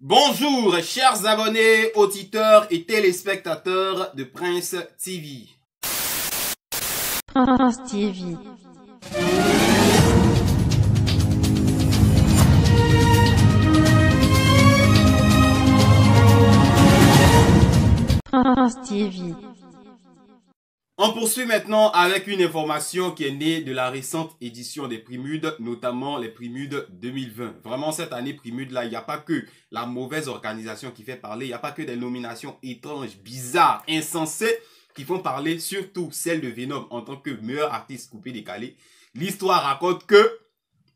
Bonjour, chers abonnés, auditeurs et téléspectateurs de Prince TV. Prince TV. Prince TV. On poursuit maintenant avec une information qui est née de la récente édition des Primudes, notamment les Primudes 2020. Vraiment, cette année Primudes là, il n'y a pas que la mauvaise organisation qui fait parler, il n'y a pas que des nominations étranges, bizarres, insensées qui font parler, surtout celle de Venom en tant que meilleur artiste coupé-décalé. L'histoire raconte que,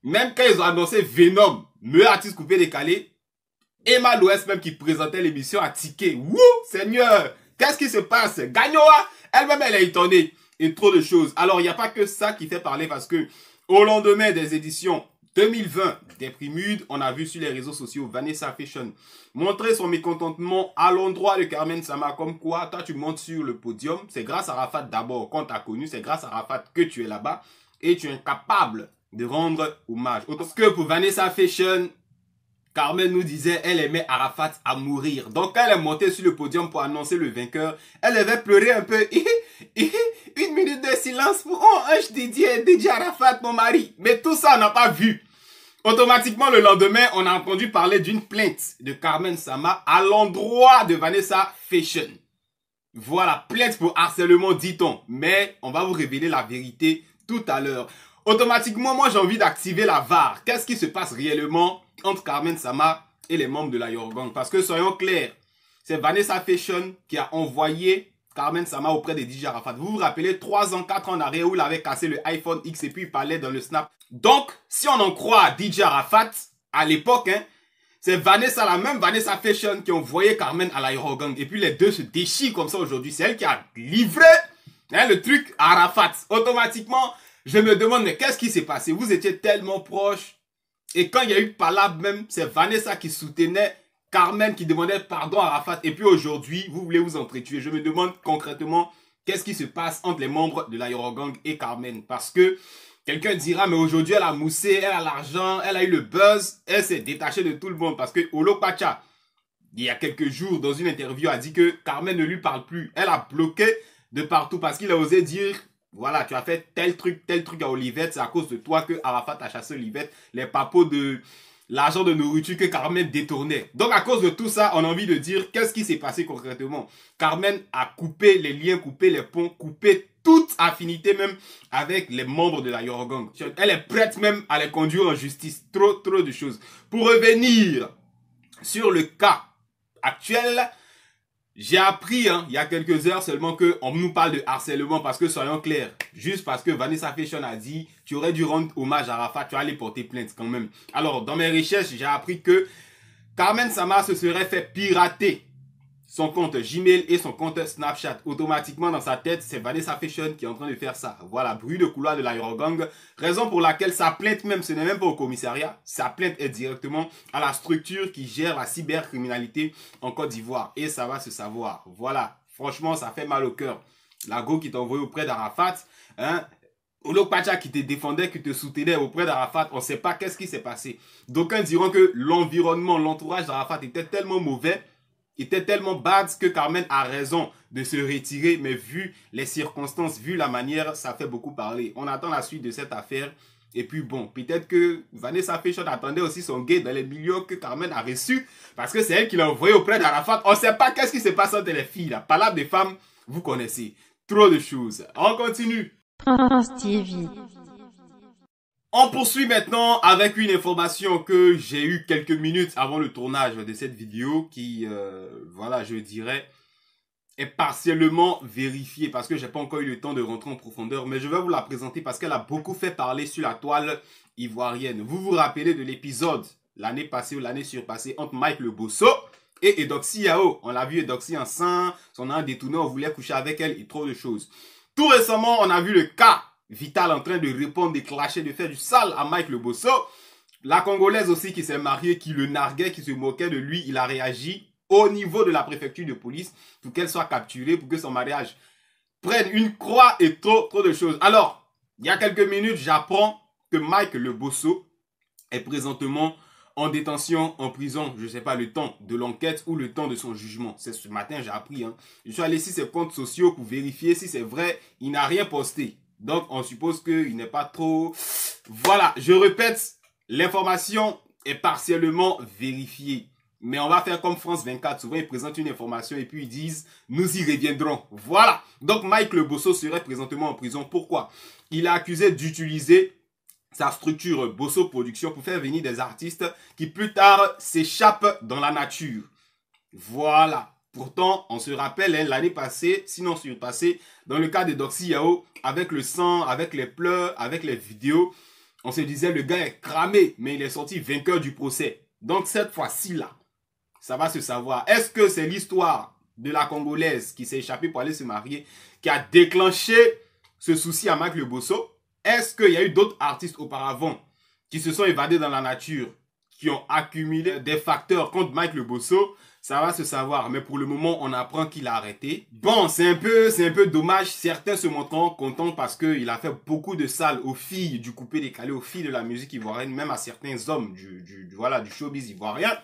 même quand ils ont annoncé Venom, meilleur artiste coupé-décalé, Emma Loès même qui présentait l'émission a tiqué. Wouh, Seigneur, qu'est-ce qui se passe? Gagnoa, elle-même elle est étonnée et trop de choses. Alors il n'y a pas que ça qui fait parler parce que au lendemain des éditions 2020 des Primudes, on a vu sur les réseaux sociaux Vanessa Fashion montrer son mécontentement à l'endroit de Carmen Sama, comme quoi toi tu montes sur le podium, c'est grâce à Rafat d'abord qu'on t'a connu, c'est grâce à Rafat que tu es là-bas et tu es incapable de rendre hommage. Parce que pour Vanessa Fashion, Carmen nous disait elle aimait Arafat à mourir. Donc quand elle est montée sur le podium pour annoncer le vainqueur, elle avait pleuré un peu. Une minute de silence pour ange dédié Arafat, mon mari. Mais tout ça, on n'a pas vu. Automatiquement, le lendemain, on a entendu parler d'une plainte de Carmen Sama à l'endroit de Vanessa Fashion. Voilà, plainte pour harcèlement, dit-on. Mais on va vous révéler la vérité tout à l'heure. Automatiquement, moi, j'ai envie d'activer la VAR. Qu'est-ce qui se passe réellement entre Carmen Sama et les membres de la Yorgang? Parce que, soyons clairs, c'est Vanessa Fashion qui a envoyé Carmen Sama auprès de DJ Arafat. Vous vous rappelez, 3 ans, 4 ans en arrière, où il avait cassé le iPhone X et puis il parlait dans le Snap. Donc, si on en croit DJ Arafat, à l'époque, c'est Vanessa, la même Vanessa Fashion qui a envoyé Carmen à la Yorgang. Et puis les deux se déchirent comme ça aujourd'hui. C'est elle qui a livré le truc à Arafat. Automatiquement, je me demande, mais qu'est-ce qui s'est passé? Vous étiez tellement proches. Et quand il y a eu palabre même, c'est Vanessa qui soutenait Carmen, qui demandait pardon à Arafat. Et puis aujourd'hui, vous voulez vous entretuer. Je me demande concrètement, qu'est-ce qui se passe entre les membres de la Yorgang et Carmen? Parce que quelqu'un dira, mais aujourd'hui, elle a moussé, elle a l'argent, elle a eu le buzz, elle s'est détachée de tout le monde. Parce que Olo Pacha, il y a quelques jours, dans une interview, a dit que Carmen ne lui parle plus. Elle a bloqué de partout parce qu'il a osé dire... Voilà, tu as fait tel truc à Olivette, c'est à cause de toi que Arafat a chassé Olivette, les papos de l'argent de nourriture que Carmen détournait. Donc à cause de tout ça, on a envie de dire, qu'est-ce qui s'est passé concrètement? Carmen a coupé les liens, coupé les ponts, coupé toute affinité même avec les membres de la Yorgang. Elle est prête même à les conduire en justice. Trop de choses. Pour revenir sur le cas actuel... J'ai appris, il y a quelques heures seulement qu'on nous parle de harcèlement parce que soyons clairs, juste parce que Vanessa Fashion a dit tu aurais dû rendre hommage à Arafat, tu allais porter plainte quand même. Alors, dans mes recherches, j'ai appris que Carmen Sama se serait fait pirater son compte Gmail et son compte Snapchat. Automatiquement, dans sa tête, c'est Vanessa Fashion qui est en train de faire ça. Voilà, bruit de couloir de la Yorgang. Raison pour laquelle sa plainte même, ce n'est même pas au commissariat. Sa plainte est directement à la structure qui gère la cybercriminalité en Côte d'Ivoire. Et ça va se savoir. Voilà, franchement, ça fait mal au cœur. La go qui t'a envoyé auprès d'Arafat, Olok Pacha qui te défendait, qui te soutenait auprès d'Arafat, on ne sait pas qu'est-ce qui s'est passé. D'aucuns diront que l'environnement, l'entourage d'Arafat était tellement mauvais, était tellement bad que Carmen a raison de se retirer, mais vu les circonstances, vu la manière, ça fait beaucoup parler. On attend la suite de cette affaire. Et puis bon, peut-être que Vanessa Fashion attendait aussi son gay dans les millions que Carmen a reçu, parce que c'est elle qui l'a envoyé auprès d'Arafat. On ne sait pas qu'est-ce qui se passe entre les filles. La palabre des femmes, vous connaissez. Trop de choses. On continue. Prince TV. On poursuit maintenant avec une information que j'ai eue quelques minutes avant le tournage de cette vidéo qui, voilà, je dirais, est partiellement vérifiée parce que j'ai pas encore eu le temps de rentrer en profondeur, mais je vais vous la présenter parce qu'elle a beaucoup fait parler sur la toile ivoirienne. Vous vous rappelez de l'épisode l'année passée ou l'année surpassée entre Mike le Bosso et Edoxy Yao. On l'a vu Edoxy enceinte, son an détourné, on voulait coucher avec elle et trop de choses. Tout récemment, on a vu le cas Vital en train de répondre, de clasher, de faire du sale à Mike le Bosso. La Congolaise aussi qui s'est mariée, qui le narguait, qui se moquait de lui, il a réagi au niveau de la préfecture de police pour qu'elle soit capturée, pour que son mariage prenne une croix et trop de choses. Alors, il y a quelques minutes, j'apprends que Mike le Bosso est présentement en détention, en prison, je ne sais pas, le temps de l'enquête ou le temps de son jugement. C'est ce matin, j'ai appris. Hein. Je suis allé sur ses comptes sociaux pour vérifier si c'est vrai. Il n'a rien posté. Donc, on suppose qu'il n'est pas trop... Voilà, je répète, l'information est partiellement vérifiée. Mais on va faire comme France 24. Souvent, ils présentent une information et puis ils disent « Nous y reviendrons ». Voilà. Donc, Mike Le Bosso serait présentement en prison. Pourquoi? Il est accusé d'utiliser sa structure Bosso Production pour faire venir des artistes qui plus tard s'échappent dans la nature. Voilà. Pourtant, on se rappelle hein, l'année passée, sinon surpassée, dans le cas de Doxy Yao, avec le sang, avec les pleurs, avec les vidéos, on se disait le gars est cramé, mais il est sorti vainqueur du procès. Donc cette fois-ci là, ça va se savoir. Est-ce que c'est l'histoire de la Congolaise qui s'est échappée pour aller se marier qui a déclenché ce souci à Mike Le Bosso? Est-ce qu'il y a eu d'autres artistes auparavant qui se sont évadés dans la nature, qui ont accumulé des facteurs contre Mike Le Bosso? Ça va se savoir, mais pour le moment, on apprend qu'il a arrêté. Bon, c'est un peu dommage. Certains se montreront contents parce qu'il a fait beaucoup de salles aux filles du coupé-décalé, aux filles de la musique ivoirienne, même à certains hommes du showbiz ivoirien.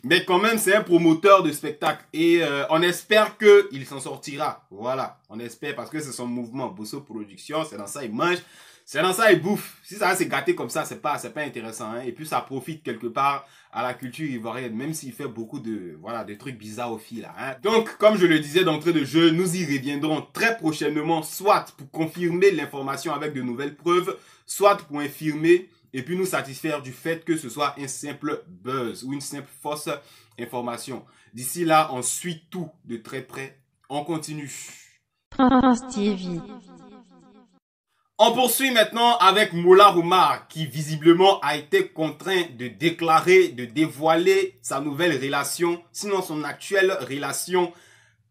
Mais quand même, c'est un promoteur de spectacle. Et on espère qu'il s'en sortira. Voilà, on espère parce que c'est son mouvement. Bosso Production, c'est dans ça il mange. C'est dans ça il bouffe. Si ça va se gâter comme ça, c'est pas intéressant. Hein. Et puis ça profite quelque part à la culture ivoirienne. Même s'il fait beaucoup de trucs bizarres aux filles là. Hein. Donc, comme je le disais d'entrée de jeu, nous y reviendrons très prochainement. Soit pour confirmer l'information avec de nouvelles preuves. Soit pour infirmer et puis nous satisfaire du fait que ce soit un simple buzz ou une simple fausse information. D'ici là, on suit tout de très près. On continue. Prince TV. On poursuit maintenant avec Moula Oumar qui visiblement a été contraint de déclarer, de dévoiler sa nouvelle relation, sinon son actuelle relation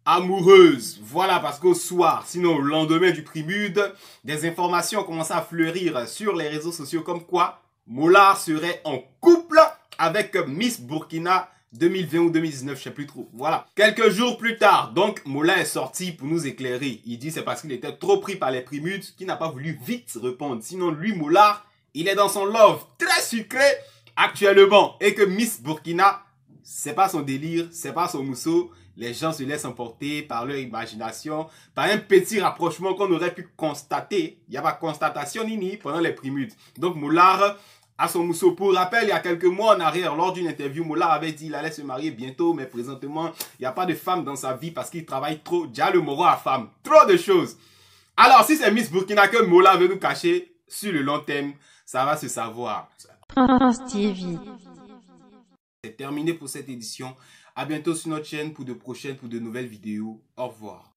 amoureuse. Voilà, parce qu'au soir, sinon au lendemain du Primude, des informations ont commencé à fleurir sur les réseaux sociaux comme quoi Moula serait en couple avec Miss Burkina 2020 ou 2019, je sais plus trop. Voilà. Quelques jours plus tard, donc, Moula est sorti pour nous éclairer. Il dit c'est parce qu'il était trop pris par les Primudes qu'il n'a pas voulu vite répondre. Sinon, lui, Moula, il est dans son love très sucré actuellement. Et que Miss Burkina, c'est pas son délire, c'est pas son mousseau. Les gens se laissent emporter par leur imagination, par un petit rapprochement qu'on aurait pu constater. Il n'y a pas constatation ni pendant les Primudes. Donc, Moula à son mousseau. Pour rappel, il y a quelques mois en arrière, lors d'une interview, Moula avait dit qu'il allait se marier bientôt, mais présentement, il n'y a pas de femme dans sa vie parce qu'il travaille trop. Déjà le moro à femme. Trop de choses. Alors, si c'est Miss Burkina que Moula veut nous cacher, sur le long terme, ça va se savoir. Prince TV. C'est terminé pour cette édition. À bientôt sur notre chaîne pour de nouvelles vidéos. Au revoir.